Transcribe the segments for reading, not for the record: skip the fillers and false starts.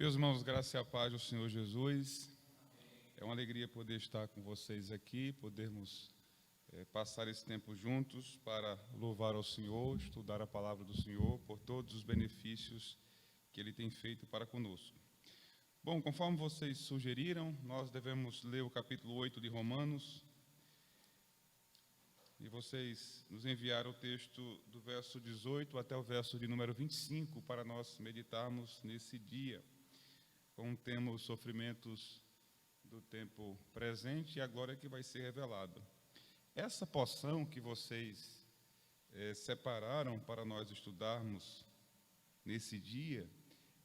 Meus irmãos, graça e a paz do Senhor Jesus. É uma alegria poder estar com vocês aqui, podermos passar esse tempo juntos para louvar ao Senhor, estudar a palavra do Senhor, por todos os benefícios que Ele tem feito para conosco. Bom, conforme vocês sugeriram, nós devemos ler o capítulo 8 de Romanos, e vocês nos enviaram o texto do verso 18 até o verso de número 25 para nós meditarmos nesse dia, com o tema os sofrimentos do tempo presente e a glória que vai ser revelada. Essa porção que vocês separaram para nós estudarmos nesse dia,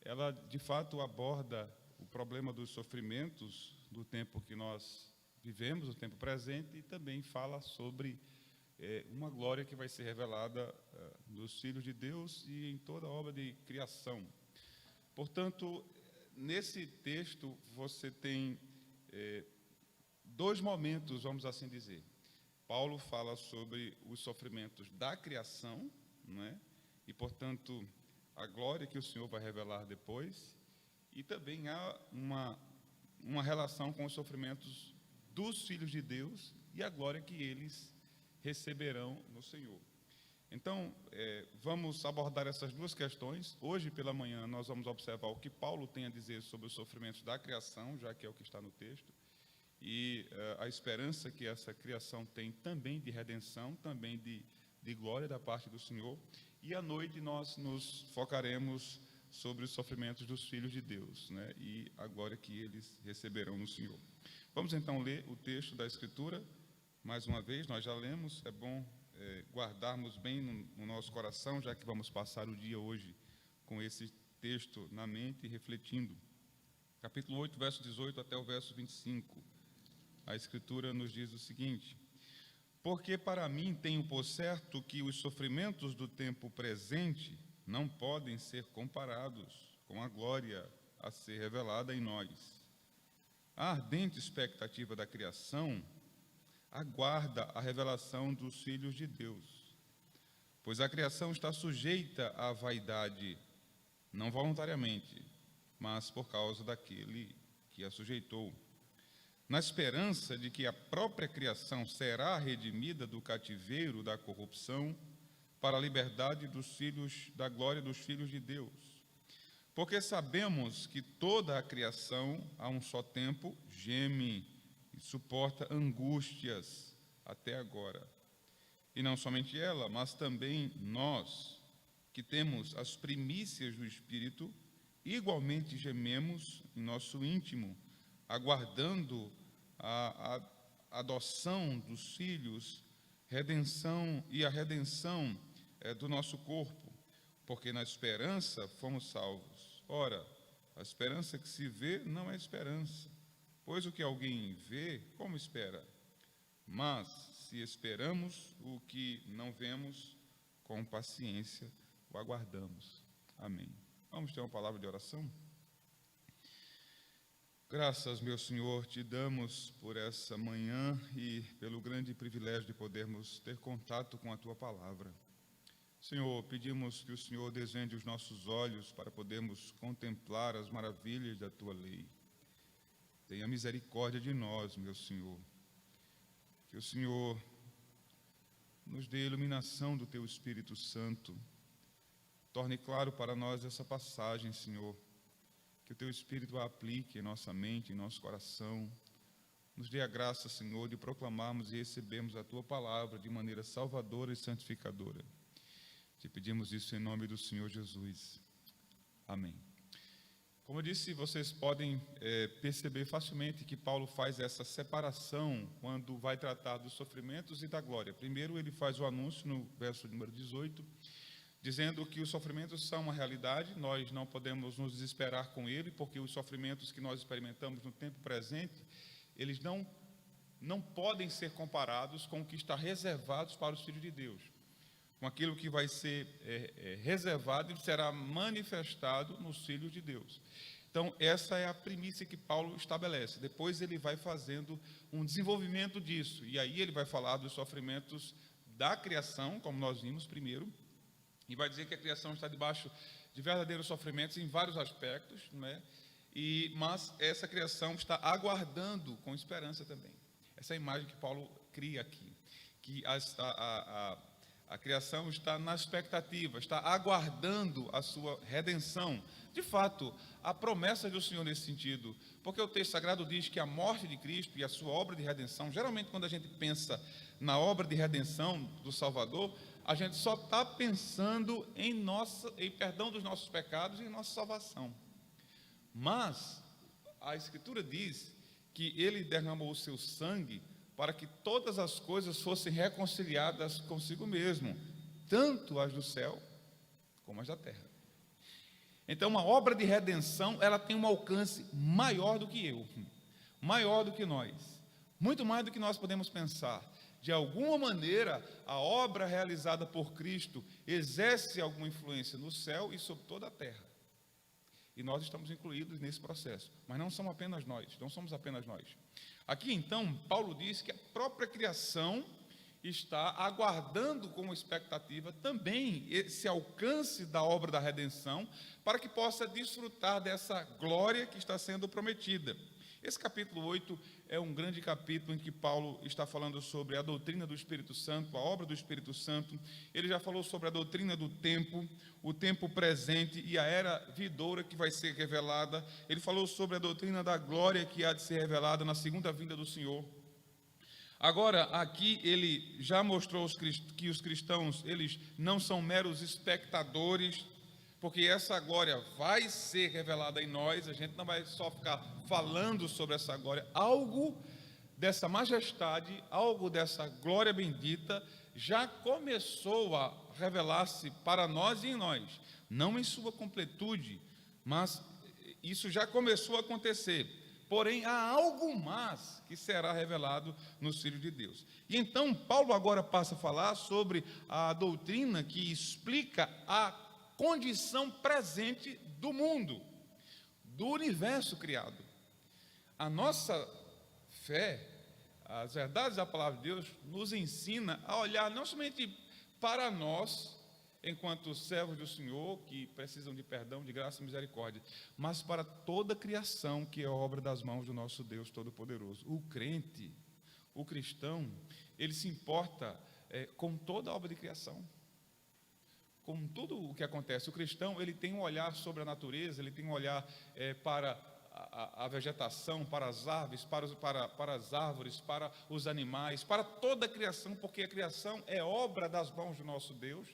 ela de fato aborda o problema dos sofrimentos do tempo que nós vivemos, o tempo presente, e também fala sobre uma glória que vai ser revelada nos filhos de Deus e em toda a obra de criação. Portanto, nesse texto você tem dois momentos, vamos assim dizer. Paulo fala sobre os sofrimentos da criação, não é? E, portanto, a glória que o Senhor vai revelar depois, e também há uma relação com os sofrimentos dos filhos de Deus e a glória que eles receberão no Senhor. Então, vamos abordar essas duas questões. Hoje, pela manhã, nós vamos observar o que Paulo tem a dizer sobre os sofrimentos da criação, já que é o que está no texto, e a esperança que essa criação tem também de redenção, também de glória da parte do Senhor. E à noite nós nos focaremos sobre os sofrimentos dos filhos de Deus, né, e a glória que eles receberão no Senhor. Vamos então ler o texto da Escritura. Mais uma vez, nós já lemos, é bom guardarmos bem no nosso coração, já que vamos passar o dia hoje com esse texto na mente e refletindo. Capítulo 8, verso 18 até o verso 25. A Escritura nos diz o seguinte: porque para mim tenho por certo que os sofrimentos do tempo presente não podem ser comparados com a glória a ser revelada em nós. A ardente expectativa da criação aguarda a revelação dos filhos de Deus, pois a criação está sujeita à vaidade, não voluntariamente, mas por causa daquele que a sujeitou, na esperança de que a própria criação será redimida do cativeiro da corrupção para a liberdade dos filhos, da glória dos filhos de Deus. Porque sabemos que toda a criação, a um só tempo, geme e suporta angústias até agora. E não somente ela, mas também nós, que temos as primícias do Espírito, igualmente gememos em nosso íntimo, aguardando a adoção dos filhos, redenção e a redenção do nosso corpo, porque na esperança fomos salvos. Ora, a esperança que se vê não é esperança, pois o que alguém vê, como espera? Mas, se esperamos o que não vemos, com paciência o aguardamos. Amém. Vamos ter uma palavra de oração? Graças, meu Senhor, te damos por essa manhã e pelo grande privilégio de podermos ter contato com a Tua palavra. Senhor, pedimos que o Senhor desvende os nossos olhos para podermos contemplar as maravilhas da Tua lei. Tenha misericórdia de nós, meu Senhor. Que o Senhor nos dê a iluminação do Teu Espírito Santo. Torne claro para nós essa passagem, Senhor. Que o Teu Espírito a aplique em nossa mente, em nosso coração. Nos dê a graça, Senhor, de proclamarmos e recebermos a Tua palavra de maneira salvadora e santificadora. Te pedimos isso em nome do Senhor Jesus. Amém. Como eu disse, vocês podem perceber facilmente que Paulo faz essa separação quando vai tratar dos sofrimentos e da glória. Primeiro, ele faz o anúncio no verso número 18, dizendo que os sofrimentos são uma realidade, nós não podemos nos desesperar com ele, porque os sofrimentos que nós experimentamos no tempo presente, eles não podem ser comparados com o que está reservado para os filhos de Deus, com aquilo que vai ser reservado e será manifestado nos filhos de Deus. Então, essa é a primícia que Paulo estabelece. Depois ele vai fazendo um desenvolvimento disso, e aí ele vai falar dos sofrimentos da criação, como nós vimos primeiro, e vai dizer que a criação está debaixo de verdadeiros sofrimentos em vários aspectos, né? mas essa criação está aguardando com esperança também. Essa é a imagem que Paulo cria aqui, que a criação está na expectativa, está aguardando a sua redenção. De fato, a promessa do Senhor nesse sentido, porque o texto sagrado diz que a morte de Cristo e a sua obra de redenção, geralmente quando a gente pensa na obra de redenção do Salvador, a gente só está pensando em perdão dos nossos pecados e em nossa salvação. Mas a Escritura diz que Ele derramou o seu sangue para que todas as coisas fossem reconciliadas consigo mesmo, tanto as do céu como as da terra. Então, uma obra de redenção, ela tem um alcance maior do que eu, maior do que nós, muito mais do que nós podemos pensar. De alguma maneira, a obra realizada por Cristo exerce alguma influência no céu e sobre toda a terra. E nós estamos incluídos nesse processo, mas não somos apenas nós, não somos apenas nós. Aqui, então, Paulo diz que a própria criação está aguardando com expectativa também esse alcance da obra da redenção, para que possa desfrutar dessa glória que está sendo prometida. Esse capítulo 8 é um grande capítulo em que Paulo está falando sobre a doutrina do Espírito Santo, a obra do Espírito Santo. Ele já falou sobre a doutrina do tempo, o tempo presente e a era vindoura que vai ser revelada. Ele falou sobre a doutrina da glória que há de ser revelada na segunda vinda do Senhor. Agora, aqui ele já mostrou que os cristãos, eles não são meros espectadores, porque essa glória vai ser revelada em nós, a gente não vai só ficar falando sobre essa glória, algo dessa majestade, algo dessa glória bendita, já começou a revelar-se para nós e em nós, não em sua completude, mas isso já começou a acontecer. Porém, há algo mais que será revelado nos filhos de Deus. E então, Paulo agora passa a falar sobre a doutrina que explica a condição presente do mundo, do universo criado. A nossa fé, as verdades da palavra de Deus, nos ensina a olhar não somente para nós, enquanto servos do Senhor, que precisam de perdão, de graça e misericórdia, mas para toda a criação que é obra das mãos do nosso Deus Todo-Poderoso. O crente, o cristão, ele se importa com toda a obra de criação, com tudo o que acontece. O cristão, ele tem um olhar sobre a natureza, ele tem um olhar para a vegetação, para as aves, para as árvores, para os animais, para toda a criação, porque a criação é obra das mãos do nosso Deus,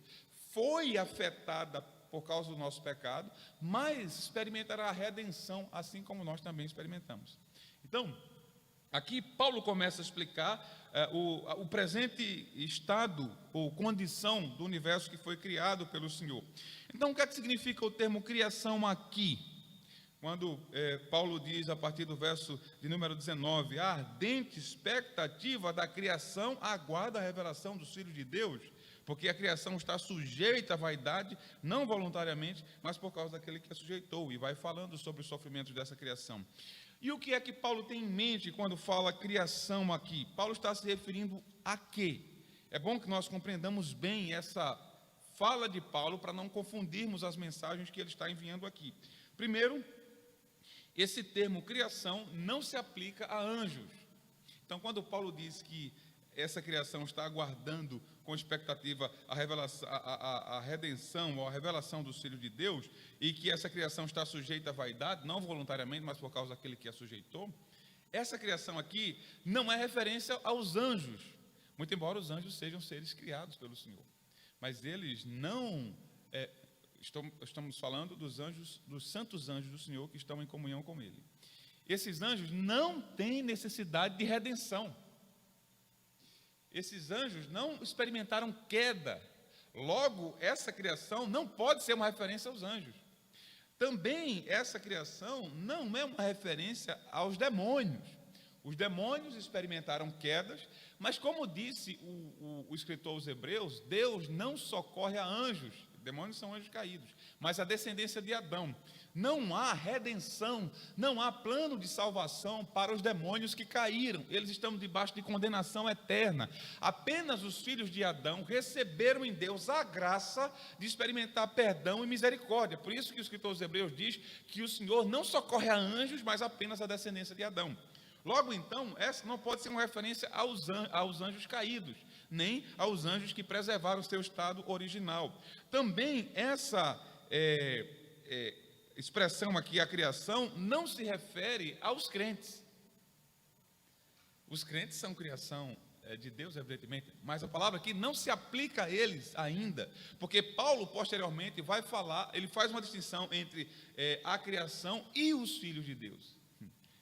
foi afetada por causa do nosso pecado, mas experimentará a redenção, assim como nós também experimentamos. Então, aqui Paulo começa a explicar o presente estado ou condição do universo que foi criado pelo Senhor. Então, o que é que significa o termo criação aqui? Quando Paulo diz, a partir do verso de número 19, a ardente expectativa da criação aguarda a revelação dos filhos de Deus, porque a criação está sujeita à vaidade, não voluntariamente, mas por causa daquele que a sujeitou, e vai falando sobre os sofrimentos dessa criação. E o que é que Paulo tem em mente quando fala criação aqui? Paulo está se referindo a quê? É bom que nós compreendamos bem essa fala de Paulo, para não confundirmos as mensagens que ele está enviando aqui. Primeiro, esse termo criação não se aplica a anjos. Então, quando Paulo diz que essa criação está aguardando com expectativa a redenção ou a revelação dos filhos de Deus, e que essa criação está sujeita à vaidade, não voluntariamente, mas por causa daquele que a sujeitou, essa criação aqui não é referência aos anjos, muito embora os anjos sejam seres criados pelo Senhor, mas eles não, estamos falando dos anjos, dos santos anjos do Senhor que estão em comunhão com Ele. Esses anjos não têm necessidade de redenção. Esses anjos não experimentaram queda. Logo, essa criação não pode ser uma referência aos anjos. Também essa criação não é uma referência aos demônios. Os demônios experimentaram quedas, mas como disse o escritor aos Hebreus, Deus não socorre a anjos, Demônios são anjos caídos, mas a descendência de Adão. Não há redenção, não há plano de salvação para os demônios que caíram. Eles estão debaixo de condenação eterna. Apenas os filhos de Adão receberam em Deus a graça de experimentar perdão e misericórdia. Por isso que o escritor aos Hebreus diz que o Senhor não socorre a anjos, mas apenas a descendência de Adão. Logo então, essa não pode ser uma referência aos anjos caídos, nem aos anjos que preservaram o seu estado original. Também essa expressão aqui, a criação, não se refere aos crentes. Os crentes são criação de Deus, evidentemente, mas a palavra aqui não se aplica a eles ainda, porque Paulo posteriormente vai falar, ele faz uma distinção entre a criação e os filhos de Deus,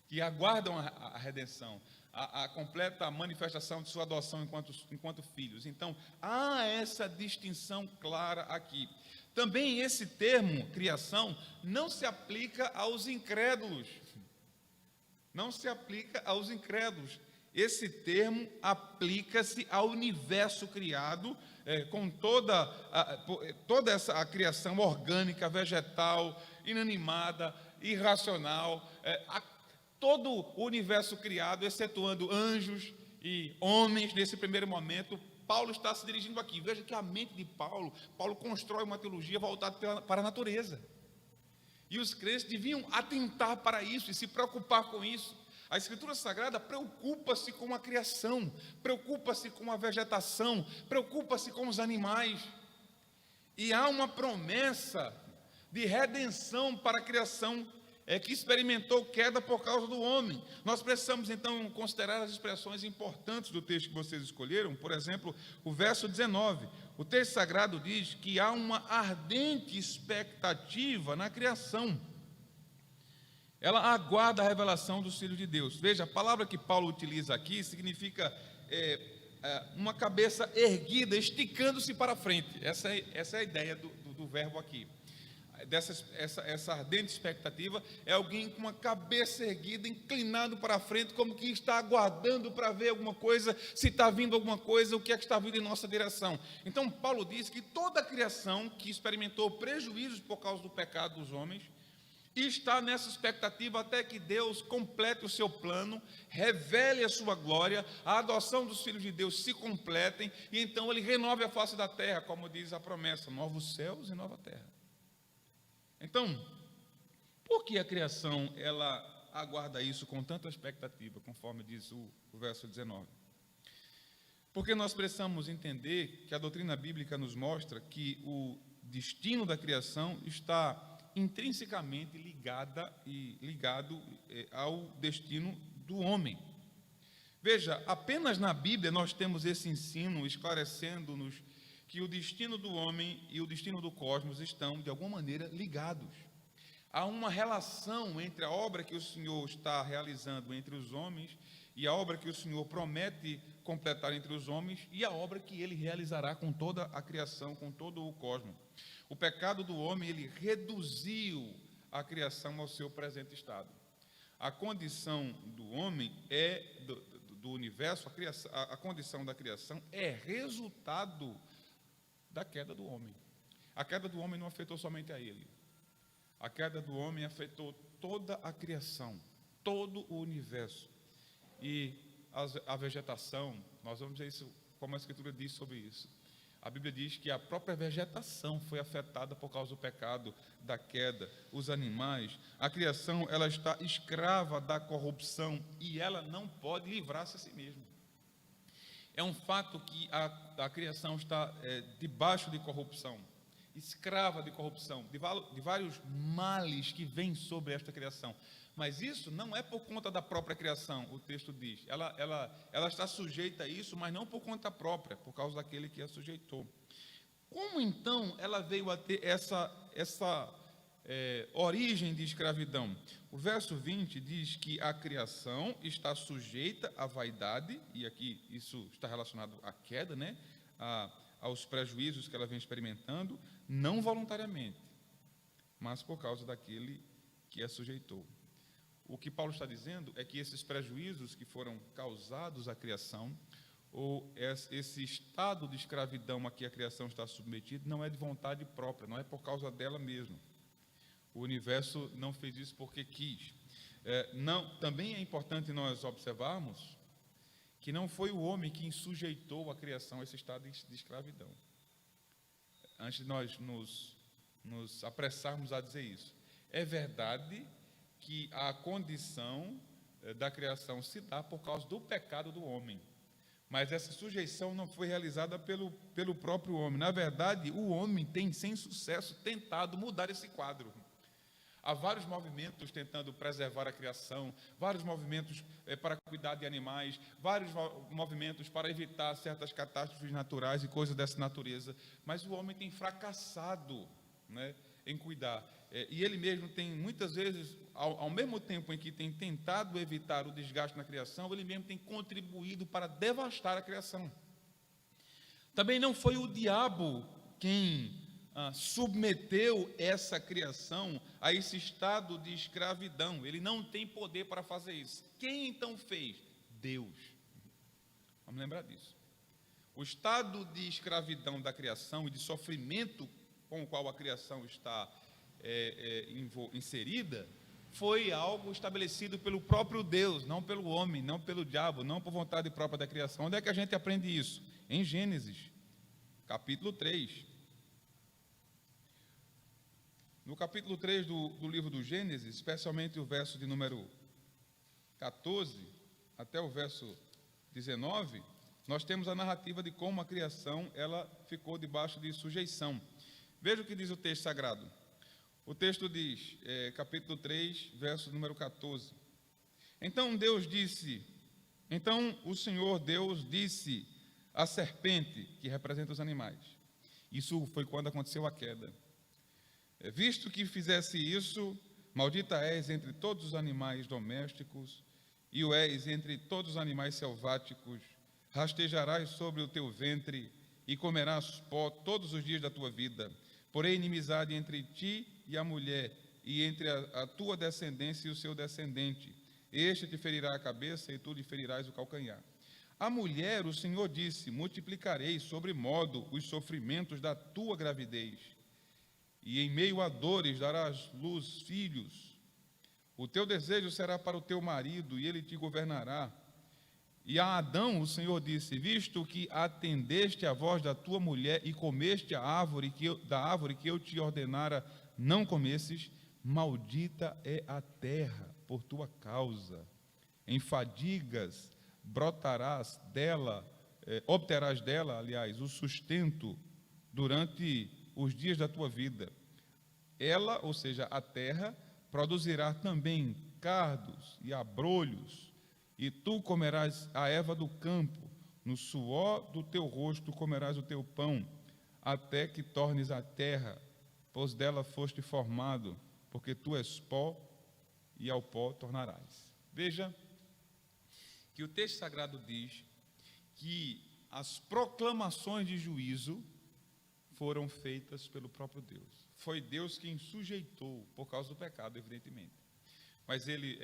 que aguardam a redenção, a completa manifestação de sua adoção enquanto filhos. Então, há essa distinção clara aqui. Também esse termo, criação, não se aplica aos incrédulos. Não se aplica aos incrédulos. Esse termo aplica-se ao universo criado, com toda essa criação orgânica, vegetal, inanimada, irracional, todo o universo criado, excetuando anjos e homens, nesse primeiro momento. Paulo está se dirigindo aqui. Veja que a mente de Paulo constrói uma teologia voltada para a natureza. E os crentes deviam atentar para isso e se preocupar com isso. A Escritura Sagrada preocupa-se com a criação, preocupa-se com a vegetação, preocupa-se com os animais. E há uma promessa de redenção para a criação que experimentou queda por causa do homem. Nós precisamos então considerar as expressões importantes do texto que vocês escolheram. Por exemplo, o verso 19. O texto sagrado diz que há uma ardente expectativa na criação. Ela aguarda a revelação dos filhos de Deus. Veja, a palavra que Paulo utiliza aqui significa uma cabeça erguida, esticando-se para frente. Essa é a ideia do verbo aqui. Essa ardente expectativa é alguém com uma cabeça erguida, inclinado para a frente, como que está aguardando para ver alguma coisa, se está vindo alguma coisa, o que é que está vindo em nossa direção. Então Paulo diz que toda a criação que experimentou prejuízos por causa do pecado dos homens, está nessa expectativa até que Deus complete o seu plano, revele a sua glória, a adoção dos filhos de Deus se completem, e então ele renove a face da terra, como diz a promessa, novos céus e nova terra. Então, por que a criação ela aguarda isso com tanta expectativa, conforme diz o verso 19? Porque nós precisamos entender que a doutrina bíblica nos mostra que o destino da criação está intrinsecamente ligado ao destino do homem. Veja, apenas na Bíblia nós temos esse ensino esclarecendo-nos que o destino do homem e o destino do cosmos estão, de alguma maneira, ligados. Há uma relação entre a obra que o Senhor está realizando entre os homens e a obra que o Senhor promete completar entre os homens e a obra que Ele realizará com toda a criação, com todo o cosmos. O pecado do homem, ele reduziu a criação ao seu presente estado. A condição do homem do universo, a condição da criação é resultado da queda do homem. A queda do homem não afetou somente a ele. A queda do homem afetou toda a criação, todo o universo. E a vegetação, nós vamos ver isso, como a Escritura diz sobre isso. A Bíblia diz que a própria vegetação foi afetada por causa do pecado, da queda, os animais. A criação, ela está escrava da corrupção e ela não pode livrar-se a si mesma. É um fato que a criação está debaixo de corrupção, escrava de corrupção, de vários males que vêm sobre esta criação. Mas isso não é por conta da própria criação, o texto diz. Ela está sujeita a isso, mas não por conta própria, por causa daquele que a sujeitou. Como então ela veio a ter essa origem de escravidão? O verso 20 diz que a criação está sujeita à vaidade, e aqui isso está relacionado à queda, né? Aos prejuízos que ela vem experimentando, não voluntariamente, mas por causa daquele que a sujeitou. O que Paulo está dizendo é que esses prejuízos que foram causados à criação ou esse estado de escravidão a que a criação está submetida, não é de vontade própria, não é por causa dela mesma. O universo não fez isso porque quis. Também é importante nós observarmos que não foi o homem que sujeitou a criação a esse estado de escravidão. Antes de nós nos apressarmos a dizer isso, é verdade que a condição da criação se dá por causa do pecado do homem, mas essa sujeição não foi realizada pelo próprio homem. Na verdade, o homem tem, sem sucesso, tentado mudar esse quadro. Há vários movimentos tentando preservar a criação, vários movimentos para cuidar de animais, vários movimentos para evitar certas catástrofes naturais e coisas dessa natureza, mas o homem tem fracassado, né, em cuidar. E ele mesmo tem, muitas vezes, ao mesmo tempo em que tem tentado evitar o desgaste na criação, ele mesmo tem contribuído para devastar a criação. Também não foi o diabo quem submeteu essa criação a esse estado de escravidão. Ele não tem poder para fazer isso. Quem então fez? Deus. Vamos lembrar disso. O estado de escravidão da criação e de sofrimento com o qual a criação está inserida foi algo estabelecido pelo próprio Deus, não pelo homem, não pelo diabo, não por vontade própria da criação. Onde é que a gente aprende isso? Em Gênesis, capítulo 3. No capítulo 3 do livro do Gênesis, especialmente o verso de número 14 até o verso 19, nós temos a narrativa de como a criação ela ficou debaixo de sujeição. Veja o que diz o texto sagrado. O texto diz, capítulo 3, verso número 14. Então o Senhor Deus disse à serpente, que representa os animais. Isso foi quando aconteceu a queda. Visto que fizesse isso, maldita és entre todos os animais domésticos, e o és entre todos os animais selváticos, rastejarás sobre o teu ventre, e comerás pó todos os dias da tua vida. Porém, inimizade entre ti e a mulher, e entre a tua descendência e o seu descendente. Este te ferirá a cabeça, e tu lhe ferirás o calcanhar. A mulher, o Senhor disse, multiplicarei sobremodo os sofrimentos da tua gravidez, e em meio a dores darás luz filhos. O teu desejo será para o teu marido, e ele te governará. E a Adão o Senhor disse, visto que atendeste a voz da tua mulher e comeste da árvore que eu te ordenara não comesses, maldita é a terra por tua causa. Em fadigas obterás dela, o sustento durante os dias da tua vida. Ela, ou seja, a terra, produzirá também cardos e abrolhos, e tu comerás a erva do campo, no suor do teu rosto comerás o teu pão, até que tornes a terra, pois dela foste formado, porque tu és pó, e ao pó tornarás. Veja que o texto sagrado diz que as proclamações de juízo foram feitas pelo próprio Deus. Foi Deus quem sujeitou, por causa do pecado, evidentemente. Mas ele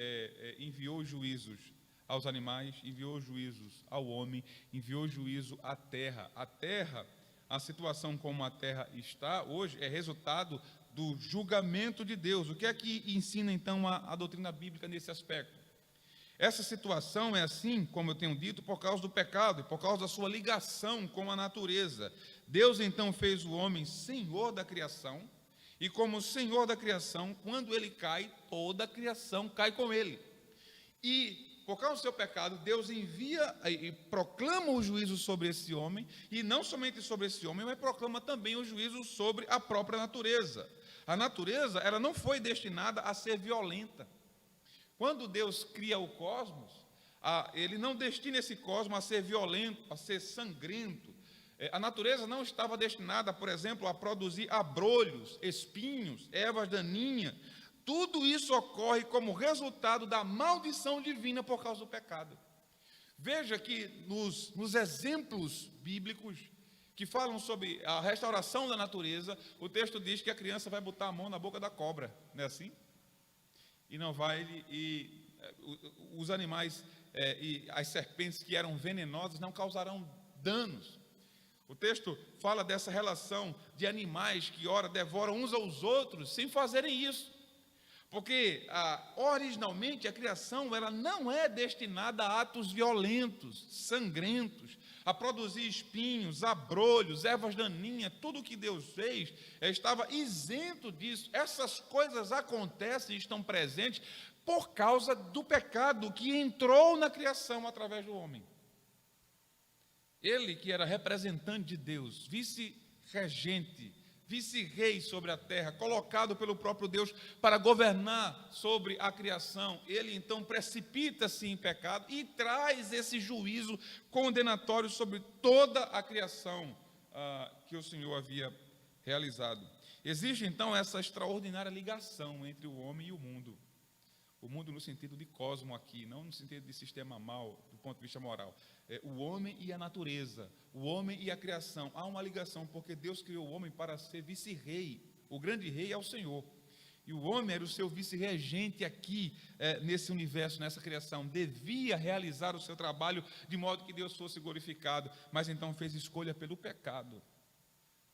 enviou juízos aos animais, enviou juízos ao homem, enviou juízo à terra. A terra, a situação como a terra está hoje, é resultado do julgamento de Deus. O que é que ensina, então, a doutrina bíblica nesse aspecto? Essa situação é assim, como eu tenho dito, por causa do pecado e por causa da sua ligação com a natureza. Deus, então, fez o homem senhor da criação, e como senhor da criação, quando ele cai, toda a criação cai com ele. E, por causa do seu pecado, Deus envia e proclama o juízo sobre esse homem, e não somente sobre esse homem, mas proclama também o juízo sobre a própria natureza. A natureza, ela não foi destinada a ser violenta. Quando Deus cria o cosmos, ele não destina esse cosmos a ser violento, a ser sangrento. A natureza não estava destinada, por exemplo, a produzir abrolhos, espinhos, ervas daninhas. Tudo isso ocorre como resultado da maldição divina por causa do pecado. Veja que nos exemplos bíblicos que falam sobre a restauração da natureza, o texto diz que a criança vai botar a mão na boca da cobra, não é assim? E não vai, os animais e as serpentes que eram venenosas não causarão danos. O texto fala dessa relação de animais que, ora, devoram uns aos outros sem fazerem isso. Porque, originalmente, a criação ela não é destinada a atos violentos, sangrentos, a produzir espinhos, abrolhos, ervas daninhas. Tudo que Deus fez estava isento disso. Essas coisas acontecem e estão presentes por causa do pecado que entrou na criação através do homem. Ele, que era representante de Deus, vice-regente, vice-rei sobre a terra, colocado pelo próprio Deus para governar sobre a criação, ele então precipita-se em pecado e traz esse juízo condenatório sobre toda a criação que o Senhor havia realizado. Existe então essa extraordinária ligação entre o homem e o mundo. O mundo no sentido de cosmo aqui, não no sentido de sistema mal, do ponto de vista moral. O homem e a natureza, o homem e a criação. Há uma ligação, porque Deus criou o homem para ser vice-rei. O grande rei é o Senhor. E o homem era o seu vice-regente aqui, nesse universo, nessa criação. Devia realizar o seu trabalho de modo que Deus fosse glorificado. Mas então fez escolha pelo pecado,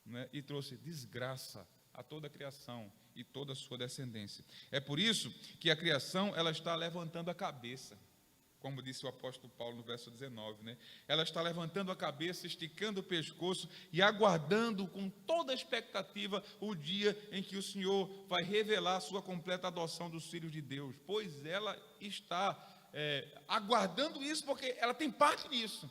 né? E trouxe desgraça a toda a criação e toda a sua descendência. É por isso que a criação ela está levantando a cabeça, como disse o apóstolo Paulo no verso 19, né? Ela está levantando a cabeça, esticando o pescoço e aguardando com toda a expectativa o dia em que o Senhor vai revelar a sua completa adoção dos filhos de Deus, pois ela está aguardando isso porque ela tem parte nisso.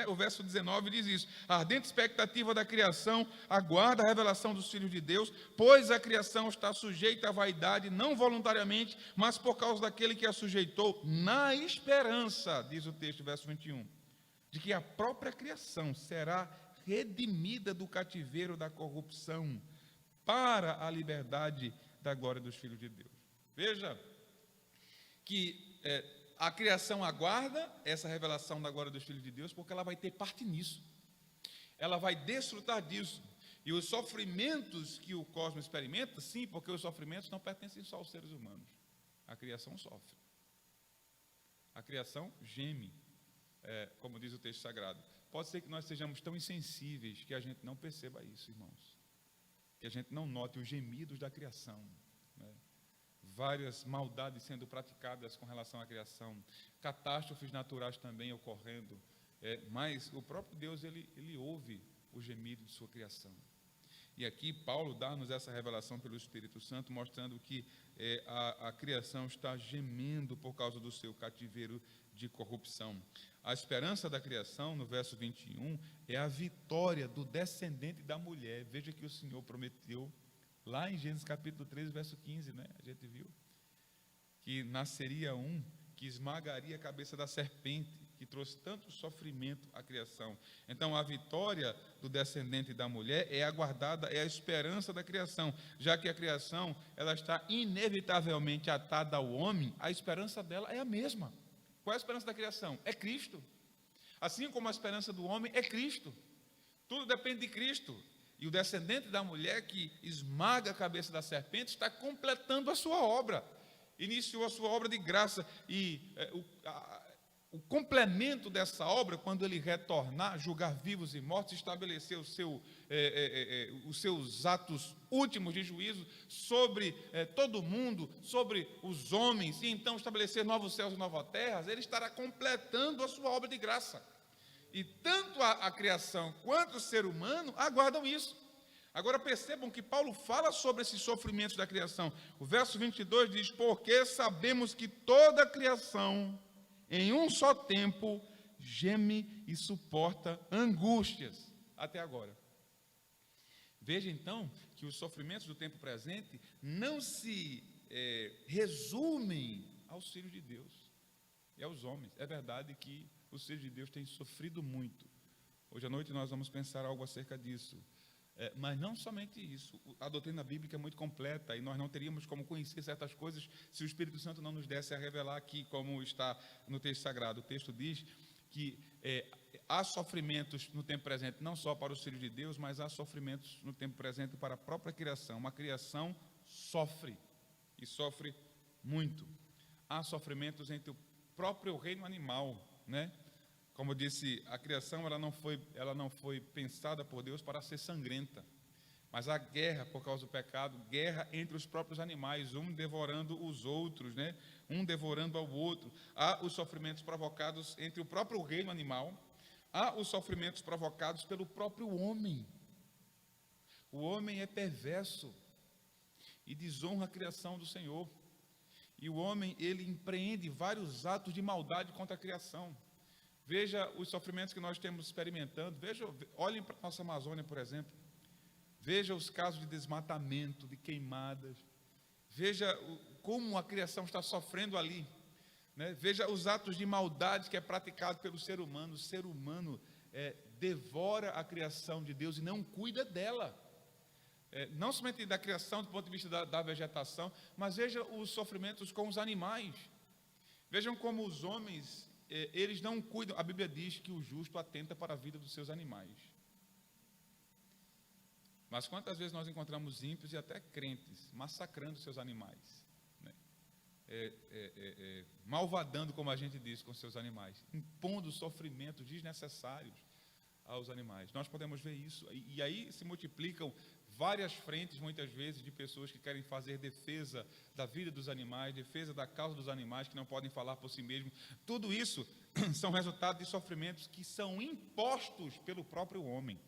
O verso 19 diz isso: a ardente expectativa da criação aguarda a revelação dos filhos de Deus, pois a criação está sujeita à vaidade, não voluntariamente, mas por causa daquele que a sujeitou, na esperança, diz o texto, verso 21, de que a própria criação será redimida do cativeiro da corrupção para a liberdade da glória dos filhos de Deus. Veja que a criação aguarda essa revelação da glória dos filhos de Deus, porque ela vai ter parte nisso. Ela vai desfrutar disso. E os sofrimentos que o cosmos experimenta, sim, porque os sofrimentos não pertencem só aos seres humanos. A criação sofre. A criação geme, como diz o texto sagrado. Pode ser que nós sejamos tão insensíveis que a gente não perceba isso, irmãos. Que a gente não note os gemidos da criação, né? Várias maldades sendo praticadas com relação à criação, catástrofes naturais também ocorrendo, mas o próprio Deus, ele ouve o gemido de sua criação. E aqui Paulo dá-nos essa revelação pelo Espírito Santo, mostrando que a criação está gemendo por causa do seu cativeiro de corrupção. A esperança da criação, no verso 21, é a vitória do descendente da mulher. Veja que o Senhor prometeu, lá em Gênesis capítulo 13, verso 15, né? A gente viu que nasceria um que esmagaria a cabeça da serpente, que trouxe tanto sofrimento à criação. Então, a vitória do descendente da mulher é aguardada, é a esperança da criação. Já que a criação ela está inevitavelmente atada ao homem, a esperança dela é a mesma. Qual é a esperança da criação? É Cristo. Assim como a esperança do homem é Cristo. Tudo depende de Cristo. E o descendente da mulher que esmaga a cabeça da serpente está completando a sua obra. Iniciou a sua obra de graça. E o complemento dessa obra, quando ele retornar, julgar vivos e mortos, estabelecer os seus atos últimos de juízo sobre todo mundo, sobre os homens, e então estabelecer novos céus e novas terras, ele estará completando a sua obra de graça. E tanto a criação quanto o ser humano aguardam isso. Agora percebam que Paulo fala sobre esses sofrimentos da criação. O verso 22 diz: porque sabemos que toda a criação, em um só tempo, geme e suporta angústias até agora. Veja então que os sofrimentos do tempo presente não se resumem aos filhos de Deus e aos homens. É verdade que os filhos de Deus têm sofrido muito. Hoje à noite nós vamos pensar algo acerca disso. Mas não somente isso. A doutrina bíblica é muito completa e nós não teríamos como conhecer certas coisas se o Espírito Santo não nos desse a revelar aqui, como está no texto sagrado. O texto diz que há sofrimentos no tempo presente, não só para os filhos de Deus, mas há sofrimentos no tempo presente para a própria criação. Uma criação sofre, e sofre muito. Há sofrimentos entre o próprio reino animal, né? Como eu disse, a criação ela não foi pensada por Deus para ser sangrenta, mas a guerra por causa do pecado, guerra entre os próprios animais, um devorando os outros, né? Um devorando ao outro. Há os sofrimentos provocados entre o próprio reino animal, há os sofrimentos provocados pelo próprio homem. O homem é perverso e desonra a criação do Senhor. E o homem, ele empreende vários atos de maldade contra a criação. Veja os sofrimentos que nós estamos experimentando. Olhem para a nossa Amazônia, por exemplo. Veja os casos de desmatamento, de queimadas. Veja como a criação está sofrendo ali, né? Veja os atos de maldade que é praticado pelo ser humano. O ser humano devora a criação de Deus e não cuida dela. Não somente da criação do ponto de vista da vegetação, mas veja os sofrimentos com os animais. Vejam como os homens, eles não cuidam. A Bíblia diz que o justo atenta para a vida dos seus animais. Mas quantas vezes nós encontramos ímpios e até crentes massacrando seus animais, né? Malvadando, como a gente diz, com seus animais, impondo sofrimentos desnecessários aos animais. Nós podemos ver isso, e aí se multiplicam várias frentes, muitas vezes, de pessoas que querem fazer defesa da vida dos animais, defesa da causa dos animais, que não podem falar por si mesmos. Tudo isso são resultados de sofrimentos que são impostos pelo próprio homem.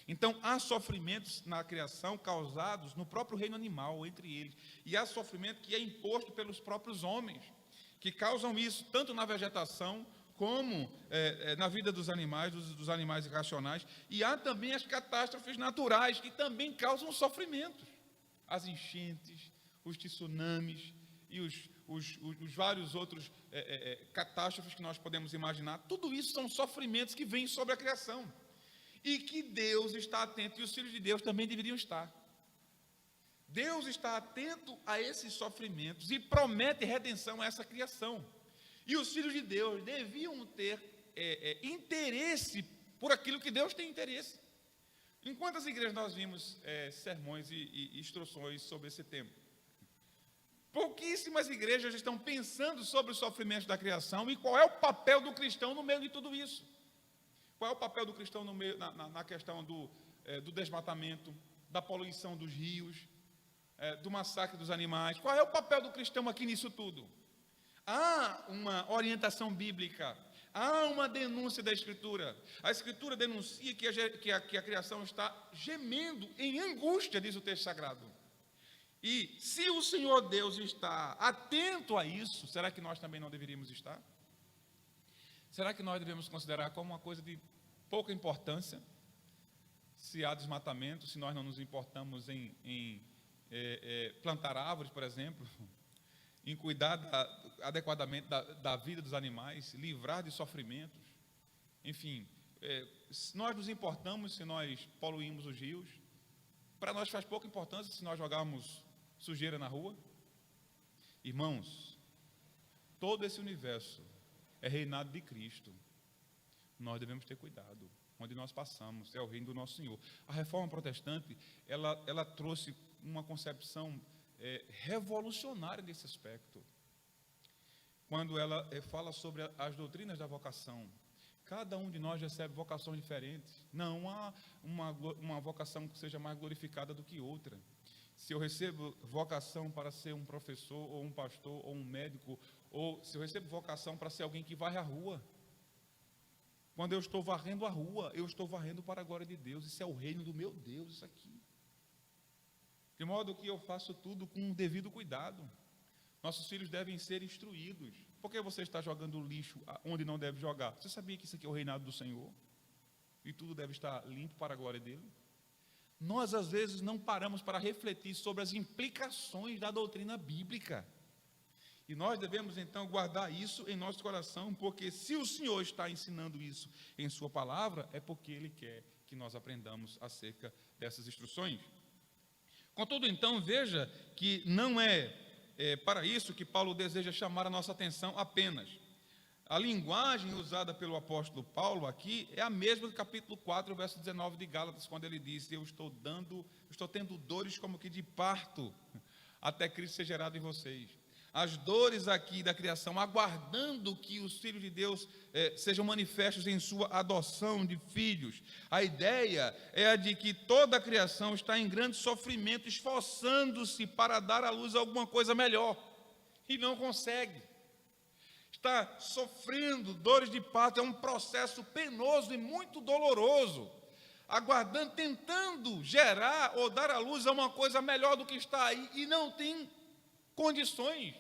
Então, há sofrimentos na criação causados no próprio reino animal, entre eles, e há sofrimento que é imposto pelos próprios homens, que causam isso, tanto na vegetação, como na vida dos animais irracionais. E há também as catástrofes naturais, que também causam sofrimentos. As enchentes, os tsunamis e os vários outros catástrofes que nós podemos imaginar. Tudo isso são sofrimentos que vêm sobre a criação. E que Deus está atento, e os filhos de Deus também deveriam estar. Deus está atento a esses sofrimentos e promete redenção a essa criação. E os filhos de Deus deviam ter interesse por aquilo que Deus tem interesse. Em quantas igrejas nós vimos sermões e instruções sobre esse tema? Pouquíssimas igrejas estão pensando sobre o sofrimento da criação e qual é o papel do cristão no meio de tudo isso. Qual é o papel do cristão no meio, na questão do desmatamento, da poluição dos rios, do massacre dos animais? Qual é o papel do cristão aqui nisso tudo? Há uma orientação bíblica, há uma denúncia da Escritura. A Escritura denuncia que a criação está gemendo em angústia, diz o texto sagrado. E se o Senhor Deus está atento a isso, será que nós também não deveríamos estar? Será que nós devemos considerar como uma coisa de pouca importância se há desmatamento, se nós não nos importamos em plantar árvores, por exemplo, em cuidar adequadamente da vida dos animais, livrar de sofrimentos? Enfim, se nós nos importamos se nós poluímos os rios, para nós faz pouca importância se nós jogarmos sujeira na rua? Irmãos, todo esse universo é reinado de Cristo. Nós devemos ter cuidado. Onde nós passamos é o reino do nosso Senhor. A reforma protestante, ela trouxe uma concepção revolucionária nesse aspecto. Quando ela fala sobre as doutrinas da vocação. Cada um de nós recebe vocações diferentes. Não há uma vocação que seja mais glorificada do que outra. Se eu recebo vocação para ser um professor, ou um pastor, ou um médico, ou se eu recebo vocação para ser alguém que varre a rua, quando eu estou varrendo a rua, eu estou varrendo para a glória de Deus. Isso é o reino do meu Deus, isso aqui. De modo que eu faço tudo com um devido cuidado. Nossos filhos devem ser instruídos. Por que você está jogando lixo onde não deve jogar? Você sabia que isso aqui é o reinado do Senhor? E tudo deve estar limpo para a glória dele? Nós, às vezes, não paramos para refletir sobre as implicações da doutrina bíblica. E nós devemos, então, guardar isso em nosso coração, porque se o Senhor está ensinando isso em sua palavra, é porque Ele quer que nós aprendamos acerca dessas instruções. Contudo, então, veja que não é para isso que Paulo deseja chamar a nossa atenção apenas. A linguagem usada pelo apóstolo Paulo aqui é a mesma do capítulo 4, verso 19 de Gálatas, quando ele diz: eu estou tendo dores como que de parto, até Cristo ser gerado em vocês. As dores aqui da criação, aguardando que os filhos de Deus sejam manifestos em sua adoção de filhos. A ideia é a de que toda a criação está em grande sofrimento, esforçando-se para dar à luz alguma coisa melhor, e não consegue. Está sofrendo dores de parto, é um processo penoso e muito doloroso, aguardando, tentando gerar ou dar à luz a uma coisa melhor do que está aí, e não tem condições.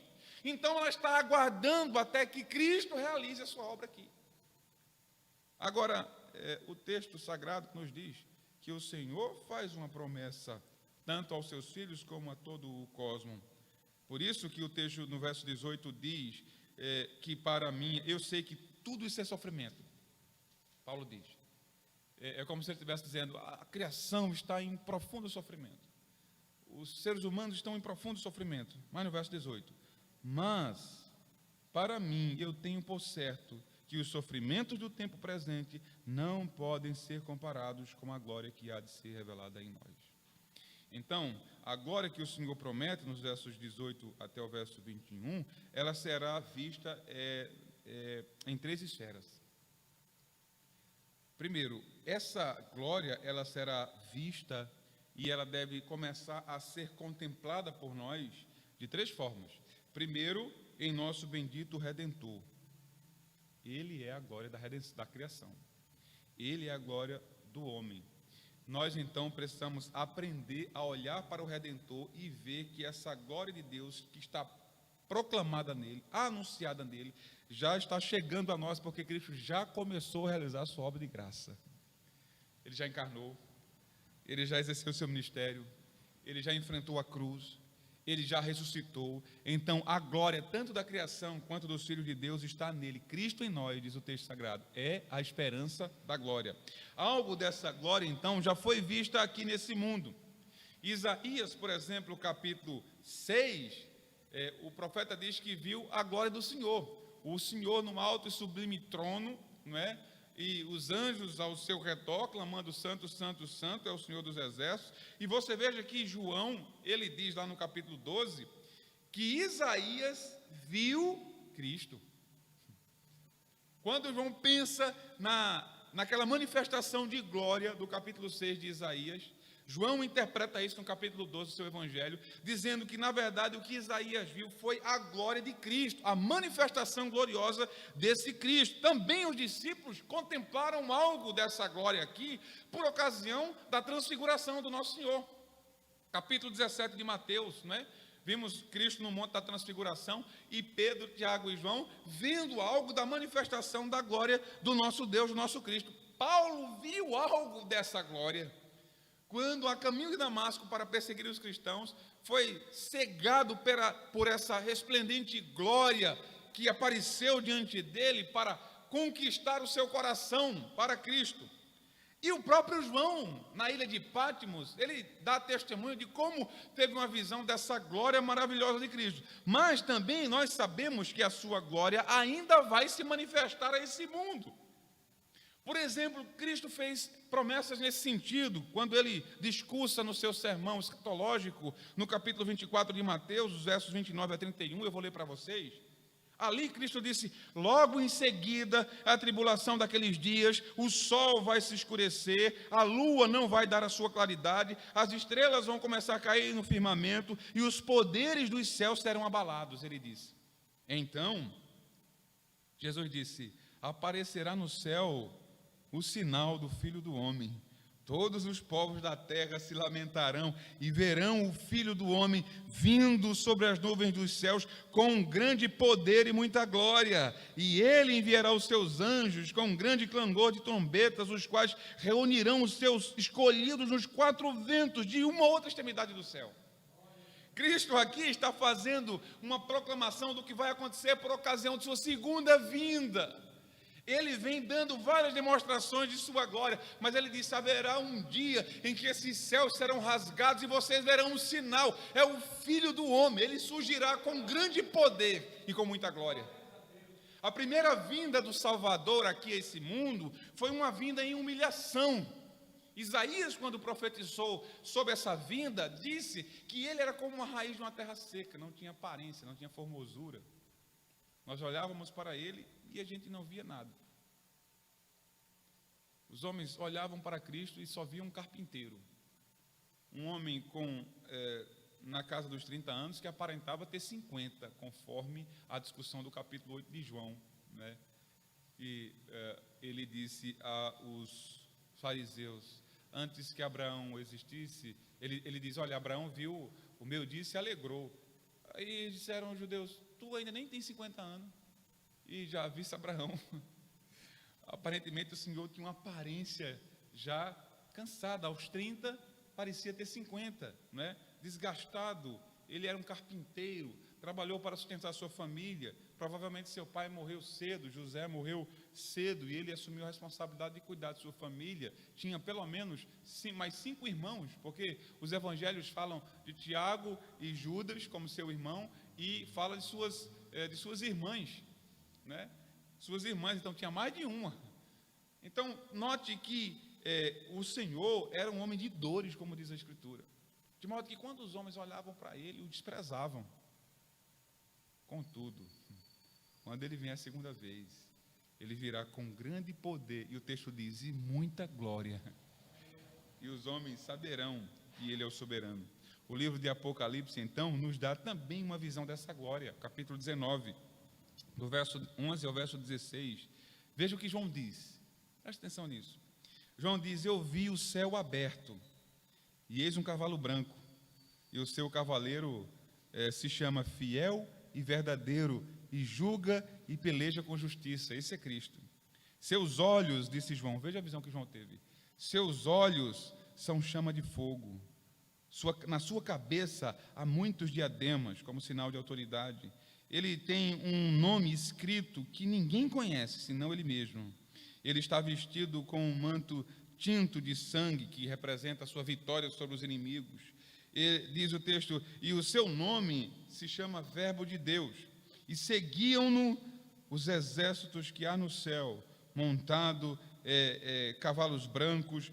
Então ela está aguardando até que Cristo realize a sua obra aqui. Agora, o texto sagrado nos diz que o Senhor faz uma promessa tanto aos seus filhos como a todo o cosmo. Por isso que o texto no verso 18 diz que para mim, eu sei que tudo isso é sofrimento. Paulo diz. É como se ele estivesse dizendo, a criação está em profundo sofrimento. Os seres humanos estão em profundo sofrimento. Mas no verso 18, mas para mim eu tenho por certo que os sofrimentos do tempo presente não podem ser comparados com a glória que há de ser revelada em nós. Então, a glória que o Senhor promete nos versos 18 até o verso 21, ela será vista em 3 esferas. Primeiro, essa glória ela será vista e ela deve começar a ser contemplada por nós de 3 formas. Primeiro, em nosso bendito Redentor. Ele é a glória da criação. Ele é a glória do homem. Nós, então, precisamos aprender a olhar para o Redentor e ver que essa glória de Deus que está proclamada nele, anunciada nele, já está chegando a nós, porque Cristo já começou a realizar a sua obra de graça. Ele já encarnou, ele já exerceu o seu ministério, ele já enfrentou a cruz, ele já ressuscitou. Então a glória tanto da criação quanto dos filhos de Deus está nele. Cristo em nós, diz o texto sagrado, é a esperança da glória. Algo dessa glória então já foi vista aqui nesse mundo. Isaías, por exemplo, capítulo 6, o profeta diz que viu a glória do Senhor, o Senhor num alto e sublime trono, não é? E os anjos ao seu redor, clamando santo, santo, santo, é o Senhor dos exércitos. E você veja que João, ele diz lá no capítulo 12, que Isaías viu Cristo. Quando João pensa naquela manifestação de glória do capítulo 6 de Isaías, João interpreta isso no capítulo 12 do seu evangelho, dizendo que, na verdade, o que Isaías viu foi a glória de Cristo, a manifestação gloriosa desse Cristo. Também os discípulos contemplaram algo dessa glória aqui, por ocasião da transfiguração do nosso Senhor. Capítulo 17 de Mateus, né? Vimos Cristo no monte da transfiguração e Pedro, Tiago e João vendo algo da manifestação da glória do nosso Deus, do nosso Cristo. Paulo viu algo dessa glória quando, a caminho de Damasco para perseguir os cristãos, foi cegado por essa resplendente glória que apareceu diante dele para conquistar o seu coração para Cristo. E o próprio João, na ilha de Pátimos, ele dá testemunho de como teve uma visão dessa glória maravilhosa de Cristo. Mas também nós sabemos que a sua glória ainda vai se manifestar a esse mundo. Por exemplo, Cristo fez promessas nesse sentido, quando ele discursa no seu sermão escatológico, no capítulo 24 de Mateus, os versos 29 a 31, eu vou ler para vocês. Ali Cristo disse, logo em seguida, a tribulação daqueles dias, o sol vai se escurecer, a lua não vai dar a sua claridade, as estrelas vão começar a cair no firmamento, e os poderes dos céus serão abalados, ele disse. Então, Jesus disse, aparecerá no céu o sinal do Filho do Homem. Todos os povos da terra se lamentarão e verão o Filho do Homem vindo sobre as nuvens dos céus com grande poder e muita glória. E ele enviará os seus anjos com um grande clangor de trombetas, os quais reunirão os seus escolhidos nos 4 ventos de uma outra extremidade do céu. Cristo aqui está fazendo uma proclamação do que vai acontecer por ocasião de sua segunda vinda. Ele vem dando várias demonstrações de sua glória, mas ele disse, haverá um dia em que esses céus serão rasgados e vocês verão um sinal, é o Filho do Homem, ele surgirá com grande poder e com muita glória. A primeira vinda do Salvador aqui a esse mundo foi uma vinda em humilhação, Isaías, quando profetizou sobre essa vinda, disse que ele era como uma raiz de uma terra seca, não tinha aparência, não tinha formosura. Nós olhávamos para ele e a gente não via nada. Os homens olhavam para Cristo e só viam um carpinteiro. Um homem na casa dos 30 anos que aparentava ter 50, conforme a discussão do capítulo 8 de João, né? E ele disse aos fariseus, antes que Abraão existisse, ele diz, olha, Abraão viu o meu dia e se alegrou. Aí disseram os judeus, tu ainda nem tem 50 anos e já viste Abraão. Aparentemente o Senhor tinha uma aparência já cansada, aos 30 parecia ter 50, né? Desgastado. Ele era um carpinteiro, trabalhou para sustentar sua família. Provavelmente seu pai morreu cedo, José morreu cedo, e ele assumiu a responsabilidade de cuidar de sua família. Tinha pelo menos mais 5 irmãos, porque os evangelhos falam de Tiago e Judas como seu irmão, e fala de suas irmãs, né? Suas irmãs, então tinha mais de uma. Então, note que o Senhor era um homem de dores, como diz a Escritura. De modo que quando os homens olhavam para ele, o desprezavam. Contudo, quando ele vier a segunda vez, ele virá com grande poder, e o texto diz, e muita glória. E os homens saberão que ele é o soberano. O livro de Apocalipse, então, nos dá também uma visão dessa glória. Capítulo 19, do verso 11 ao verso 16. Veja o que João diz. Preste atenção nisso. João diz, eu vi o céu aberto, e eis um cavalo branco, e o seu cavaleiro se chama Fiel e Verdadeiro, e julga e peleja com justiça. Esse é Cristo. Seus olhos, disse João, veja a visão que João teve, seus olhos são chama de fogo, na sua cabeça há muitos diademas, como sinal de autoridade. Ele tem um nome escrito que ninguém conhece, senão ele mesmo. Ele está vestido com um manto tinto de sangue, que representa a sua vitória sobre os inimigos. E, diz o texto, e o seu nome se chama Verbo de Deus. E seguiam-no os exércitos que há no céu, montado cavalos brancos,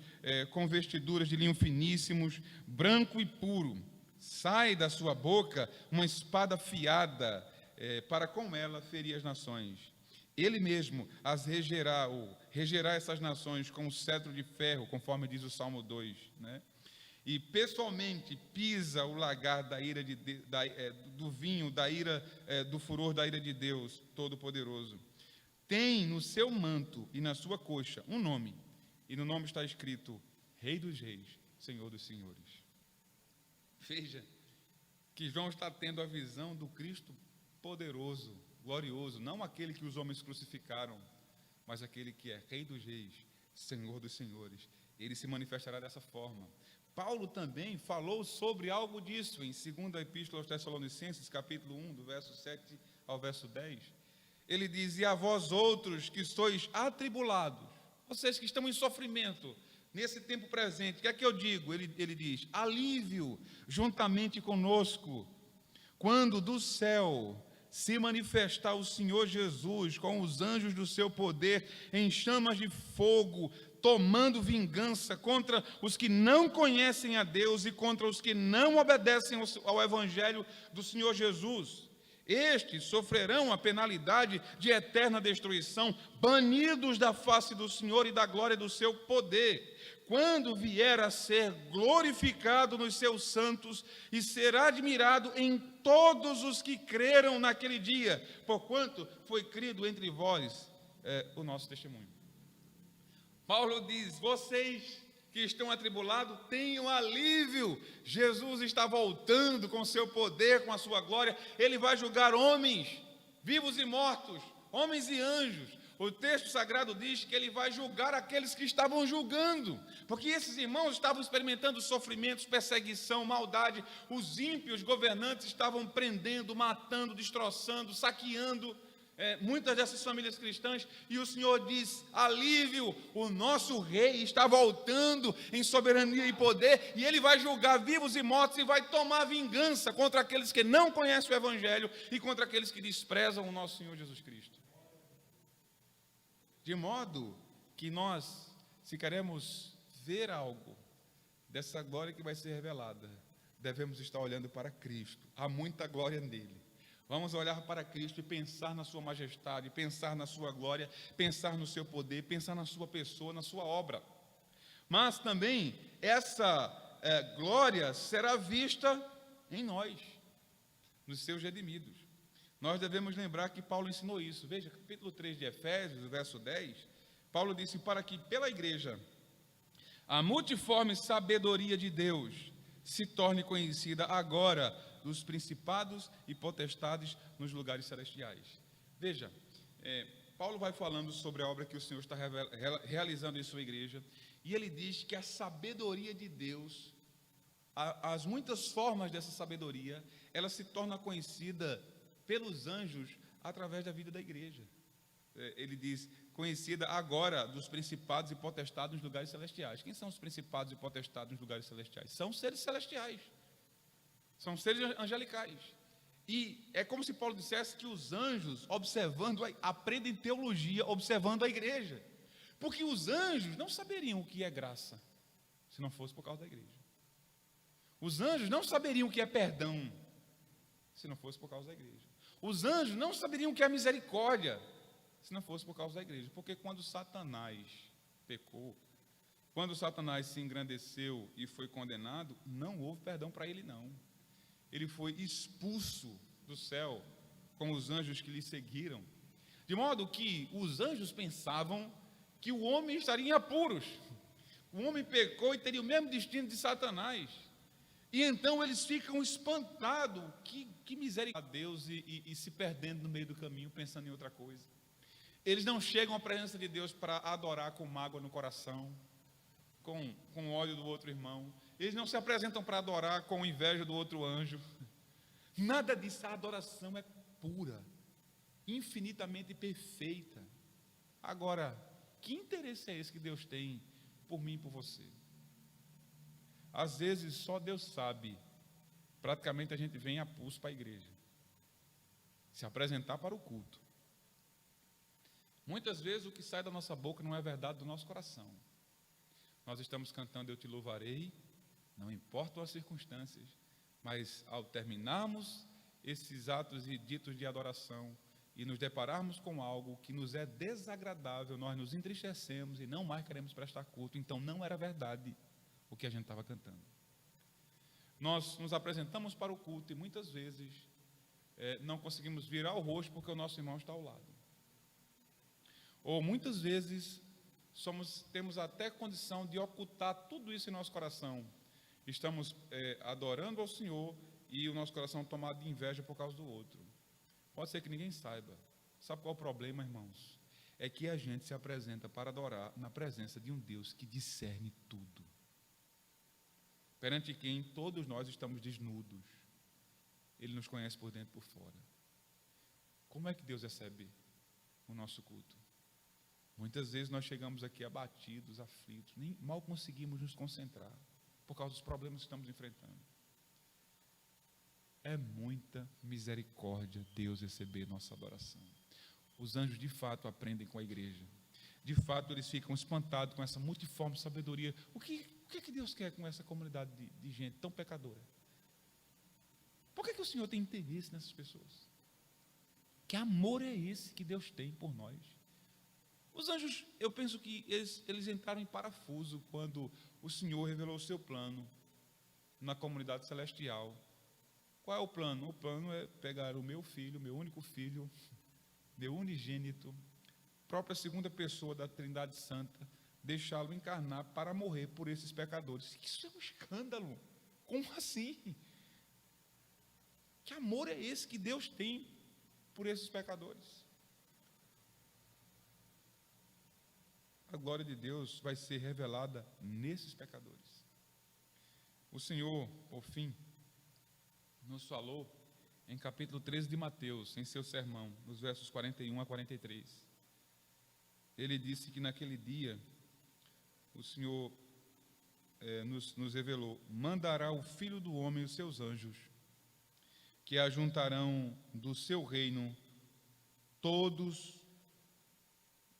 com vestiduras de linho finíssimos, branco e puro. Sai da sua boca uma espada afiada, para com ela ferir as nações. Ele mesmo as regerá, ou regerá essas nações com o cetro de ferro, conforme diz o Salmo 2, né? E pessoalmente pisa o lagar da ira do vinho, da ira, do furor da ira de Deus Todo-Poderoso. Tem no seu manto e na sua coxa um nome, e no nome está escrito Rei dos Reis, Senhor dos Senhores. Veja que João está tendo a visão do Cristo poderoso, glorioso, não aquele que os homens crucificaram, mas aquele que é Rei dos Reis, Senhor dos Senhores. Ele se manifestará dessa forma. Paulo também falou sobre algo disso em 2ª Epístola aos Tessalonicenses, capítulo 1, do verso 7 ao verso 10. Ele diz, e a vós outros que sois atribulados, vocês que estão em sofrimento, nesse tempo presente, o que é que eu digo? Ele diz, alívio juntamente conosco, quando do céu se manifestar o Senhor Jesus com os anjos do seu poder em chamas de fogo, tomando vingança contra os que não conhecem a Deus e contra os que não obedecem ao Evangelho do Senhor Jesus. Estes sofrerão a penalidade de eterna destruição, banidos da face do Senhor e da glória do seu poder, quando vier a ser glorificado nos seus santos e será admirado em todos os que creram naquele dia, porquanto foi crido entre vós o nosso testemunho. Paulo diz, vocês que estão atribulados, tenham alívio. Jesus está voltando com seu poder, com a sua glória. Ele vai julgar homens, vivos e mortos, homens e anjos. O texto sagrado diz que ele vai julgar aqueles que estavam julgando, porque esses irmãos estavam experimentando sofrimentos, perseguição, maldade. Os ímpios governantes estavam prendendo, matando, destroçando, saqueando muitas dessas famílias cristãs, e o Senhor diz, alívio, o nosso rei está voltando em soberania e poder, e ele vai julgar vivos e mortos, e vai tomar vingança contra aqueles que não conhecem o Evangelho, e contra aqueles que desprezam o nosso Senhor Jesus Cristo. De modo que nós, se queremos ver algo dessa glória que vai ser revelada, devemos estar olhando para Cristo. Há muita glória nele. Vamos olhar para Cristo e pensar na sua majestade, pensar na sua glória, pensar no seu poder, pensar na sua pessoa, na sua obra. Mas também essa glória será vista em nós, nos seus redimidos. Nós devemos lembrar que Paulo ensinou isso. Veja, capítulo 3 de Efésios, verso 10, Paulo disse: para que pela igreja a multiforme sabedoria de Deus se torne conhecida agora dos principados e potestades nos lugares celestiais. Veja, Paulo vai falando sobre a obra que o Senhor está realizando em sua igreja, e ele diz que a sabedoria de Deus, as muitas formas dessa sabedoria, ela se torna conhecida pelos anjos através da vida da igreja. Ele diz, conhecida agora dos principados e potestades nos lugares celestiais. Quem são os principados e potestades nos lugares celestiais? São seres celestiais, são seres angelicais. E é como se Paulo dissesse que os anjos, aprendem teologia observando a igreja. Porque os anjos não saberiam o que é graça, se não fosse por causa da igreja. Os anjos não saberiam o que é perdão, se não fosse por causa da igreja. Os anjos não saberiam o que é misericórdia, se não fosse por causa da igreja. Porque quando Satanás pecou, quando Satanás se engrandeceu e foi condenado, não houve perdão para ele, não. Ele foi expulso do céu com os anjos que lhe seguiram. De modo que os anjos pensavam que o homem estaria em apuros. O homem pecou e teria o mesmo destino de Satanás. E então eles ficam espantados. Que misericórdia a Deus e se perdendo no meio do caminho, pensando em outra coisa. Eles não chegam à presença de Deus para adorar com mágoa no coração, com ódio do outro irmão. Eles não se apresentam para adorar com inveja do outro anjo. Nada disso. A adoração é pura, infinitamente perfeita. Agora, que interesse é esse que Deus tem por mim e por você? Às vezes só Deus sabe. Praticamente a gente vem a pulso para a igreja, se apresentar para o culto. Muitas vezes o que sai da nossa boca não é verdade do nosso coração. Nós estamos cantando Eu Te Louvarei, não importam as circunstâncias, mas ao terminarmos esses atos e ditos de adoração e nos depararmos com algo que nos é desagradável, nós nos entristecemos e não mais queremos prestar culto. Então não era verdade o que a gente estava cantando. Nós nos apresentamos para o culto e muitas vezes não conseguimos virar o rosto porque o nosso irmão está ao lado. Ou muitas vezes temos até condição de ocultar tudo isso em nosso coração. Estamos adorando ao Senhor e o nosso coração tomado de inveja por causa do outro. Pode ser que ninguém saiba. Sabe qual é o problema, irmãos? É que a gente se apresenta para adorar na presença de um Deus que discerne tudo, perante quem todos nós estamos desnudos. Ele nos conhece por dentro e por fora. Como é que Deus recebe o nosso culto? Muitas vezes nós chegamos aqui abatidos, aflitos, nem mal conseguimos nos concentrar por causa dos problemas que estamos enfrentando. É muita misericórdia Deus receber nossa adoração. Os anjos de fato aprendem com a igreja. De fato eles ficam espantados com essa multiforme sabedoria. O que Deus quer com essa comunidade de gente tão pecadora? Por que o Senhor tem interesse nessas pessoas? Que amor é esse que Deus tem por nós? Os anjos, eu penso que eles entraram em parafuso quando o Senhor revelou o seu plano na comunidade celestial. Qual é o plano? O plano é pegar o meu filho, meu único filho, meu unigênito, própria segunda pessoa da Trindade Santa, deixá-lo encarnar para morrer por esses pecadores. Isso é um escândalo. Como assim? Que amor é esse que Deus tem por esses pecadores? A glória de Deus vai ser revelada nesses pecadores. O Senhor, por fim, nos falou em capítulo 13 de Mateus, em seu sermão, nos versos 41 a 43. Ele disse que naquele dia, o Senhor nos revelou: mandará o Filho do Homem os seus anjos, que ajuntarão do seu reino todos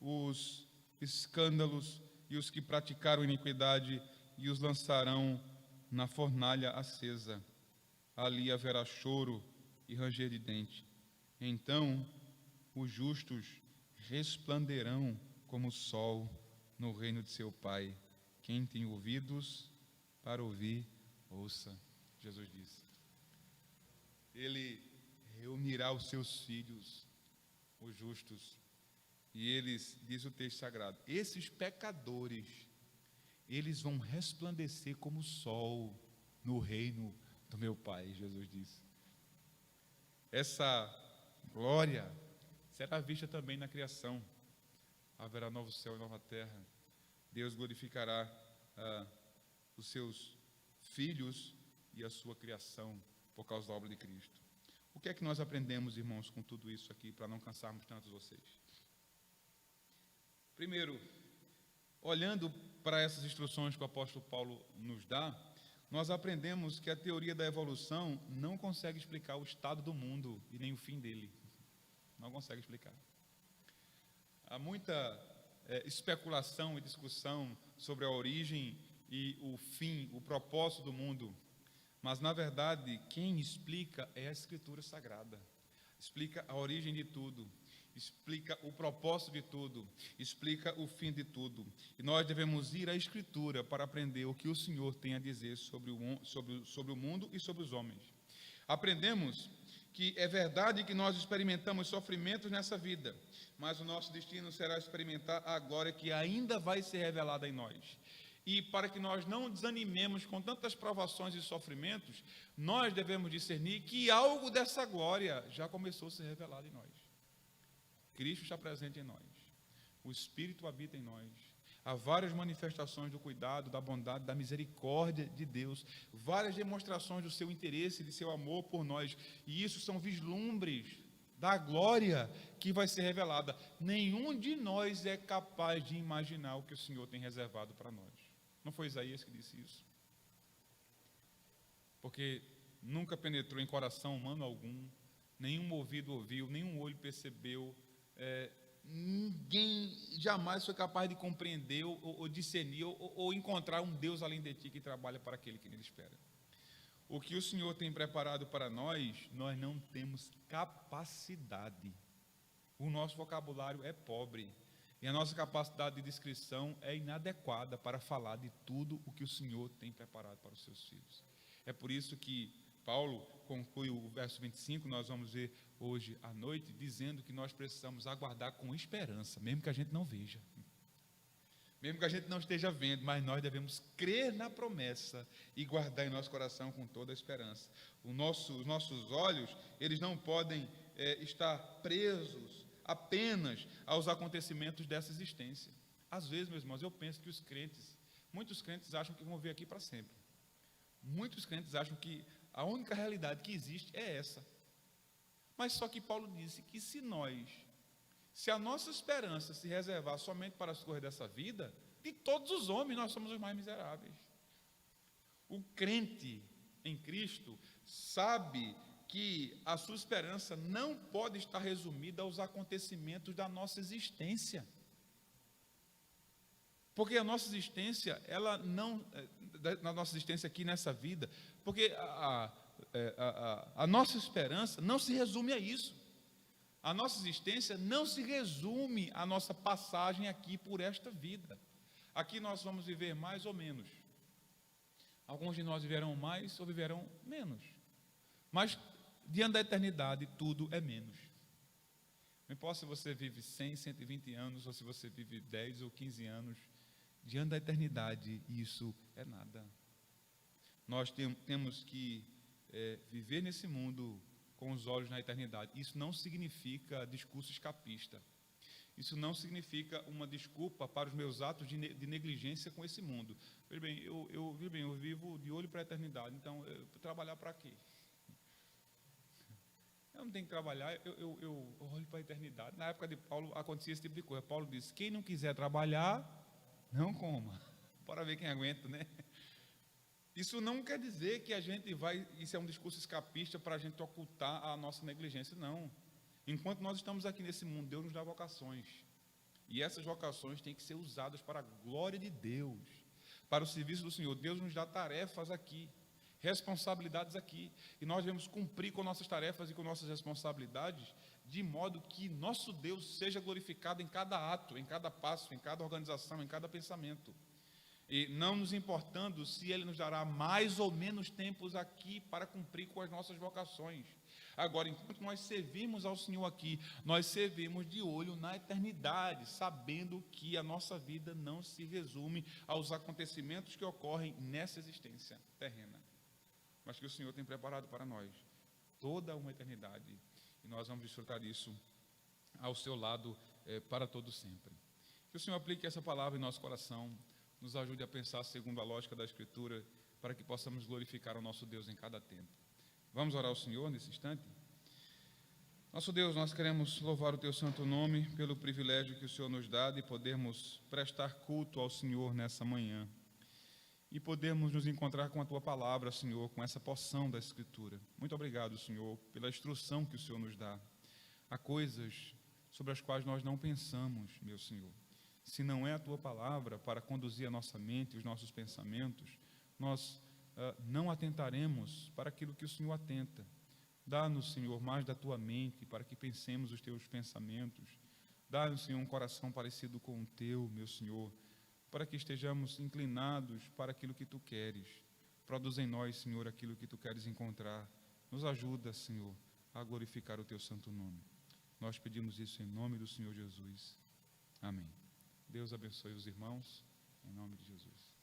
os escândalos e os que praticaram iniquidade, e os lançarão na fornalha acesa. Ali haverá choro e ranger de dente. Então os justos resplandecerão como o sol no reino de seu Pai. Quem tem ouvidos para ouvir, ouça. Jesus disse. Ele reunirá os seus filhos, os justos, e eles, diz o texto sagrado, esses pecadores, eles vão resplandecer como o sol no reino do meu Pai, Jesus disse. Essa glória será vista também na criação. Haverá novo céu e nova terra. Deus glorificará os seus filhos e a sua criação por causa da obra de Cristo. O que é que nós aprendemos, irmãos, com tudo isso aqui, para não cansarmos tanto vocês? Primeiro, olhando para essas instruções que o apóstolo Paulo nos dá, nós aprendemos que a teoria da evolução não consegue explicar o estado do mundo e nem o fim dele. Não consegue explicar. Há muita especulação e discussão sobre a origem e o fim, o propósito do mundo. Mas, na verdade, quem explica é a Escritura Sagrada. Explica a origem de tudo, explica o propósito de tudo, explica o fim de tudo. E nós devemos ir à Escritura para aprender o que o Senhor tem a dizer sobre o mundo e sobre os homens. Aprendemos que é verdade que nós experimentamos sofrimentos nessa vida, mas o nosso destino será experimentar a glória que ainda vai ser revelada em nós. E para que nós não desanimemos com tantas provações e sofrimentos, nós devemos discernir que algo dessa glória já começou a ser revelado em nós. Cristo está presente em nós. O Espírito habita em nós. Há várias manifestações do cuidado, da bondade, da misericórdia de Deus. Várias demonstrações do seu interesse, de seu amor por nós. E isso são vislumbres da glória que vai ser revelada. Nenhum de nós é capaz de imaginar o que o Senhor tem reservado para nós. Não foi Isaías que disse isso? Porque nunca penetrou em coração humano algum, nenhum ouvido ouviu, nenhum olho percebeu, ninguém jamais foi capaz de compreender ou discernir ou encontrar um Deus além de ti que trabalha para aquele que nele espera. O que o Senhor tem preparado para nós não temos capacidade. O nosso vocabulário é pobre. E a nossa capacidade de descrição é inadequada para falar de tudo o que o Senhor tem preparado para os seus filhos. É por isso que Paulo conclui o verso 25, nós vamos ver hoje à noite, dizendo que nós precisamos aguardar com esperança, mesmo que a gente não veja. Mesmo que a gente não esteja vendo, mas nós devemos crer na promessa e guardar em nosso coração com toda a esperança. Os nossos olhos, eles não podem estar presos apenas aos acontecimentos dessa existência. Às vezes, meus irmãos, eu penso que muitos crentes acham que vão viver aqui para sempre. Muitos crentes acham que a única realidade que existe é essa. Mas só que Paulo disse que se a nossa esperança se reservar somente para as coisas dessa vida, de todos os homens nós somos os mais miseráveis. O crente em Cristo sabe que a sua esperança não pode estar resumida aos acontecimentos da nossa existência. Porque a nossa existência, na nossa existência aqui nessa vida, porque a nossa esperança não se resume a isso. A nossa existência não se resume à nossa passagem aqui por esta vida. Aqui nós vamos viver mais ou menos. Alguns de nós viverão mais ou viverão menos. Mas diante da eternidade, tudo é menos. Não importa se você vive 100, 120 anos, ou se você vive 10 ou 15 anos, diante da eternidade, isso é nada. Nós temos que viver nesse mundo com os olhos na eternidade. Isso não significa discurso escapista. Isso não significa uma desculpa para os meus atos de negligência com esse mundo. Veja bem, eu vivo de olho para a eternidade, então, trabalhar para quê? Eu não tenho que trabalhar, eu olho para a eternidade. Na época de Paulo acontecia esse tipo de coisa. Paulo disse, quem não quiser trabalhar, não coma. Bora ver quem aguenta, né? Isso não quer dizer que isso é um discurso escapista para a gente ocultar a nossa negligência, não. Enquanto nós estamos aqui nesse mundo, Deus nos dá vocações. E essas vocações têm que ser usadas para a glória de Deus, para o serviço do Senhor. Deus nos dá tarefas aqui, responsabilidades aqui, e nós devemos cumprir com nossas tarefas e com nossas responsabilidades, de modo que nosso Deus seja glorificado em cada ato, em cada passo, em cada organização, em cada pensamento. E não nos importando se Ele nos dará mais ou menos tempos aqui para cumprir com as nossas vocações. Agora, enquanto nós servimos ao Senhor aqui, nós servimos de olho na eternidade, sabendo que a nossa vida não se resume aos acontecimentos que ocorrem nessa existência terrena, mas que o Senhor tem preparado para nós toda uma eternidade, e nós vamos desfrutar disso ao seu lado para todo sempre. Que o Senhor aplique essa palavra em nosso coração, nos ajude a pensar segundo a lógica da Escritura, para que possamos glorificar o nosso Deus em cada tempo. Vamos orar ao Senhor nesse instante? Nosso Deus, nós queremos louvar o Teu santo nome pelo privilégio que o Senhor nos dá de podermos prestar culto ao Senhor nessa manhã e podermos nos encontrar com a Tua palavra, Senhor, com essa porção da Escritura. Muito obrigado, Senhor, pela instrução que o Senhor nos dá. Há coisas sobre as quais nós não pensamos, meu Senhor. Se não é a Tua palavra para conduzir a nossa mente, os nossos pensamentos, nós não atentaremos para aquilo que o Senhor atenta. Dá-nos, Senhor, mais da Tua mente, para que pensemos os Teus pensamentos. Dá-nos, Senhor, um coração parecido com o Teu, meu Senhor, para que estejamos inclinados para aquilo que Tu queres. Produz em nós, Senhor, aquilo que Tu queres encontrar. Nos ajuda, Senhor, a glorificar o Teu santo nome. Nós pedimos isso em nome do Senhor Jesus. Amém. Deus abençoe os irmãos, em nome de Jesus.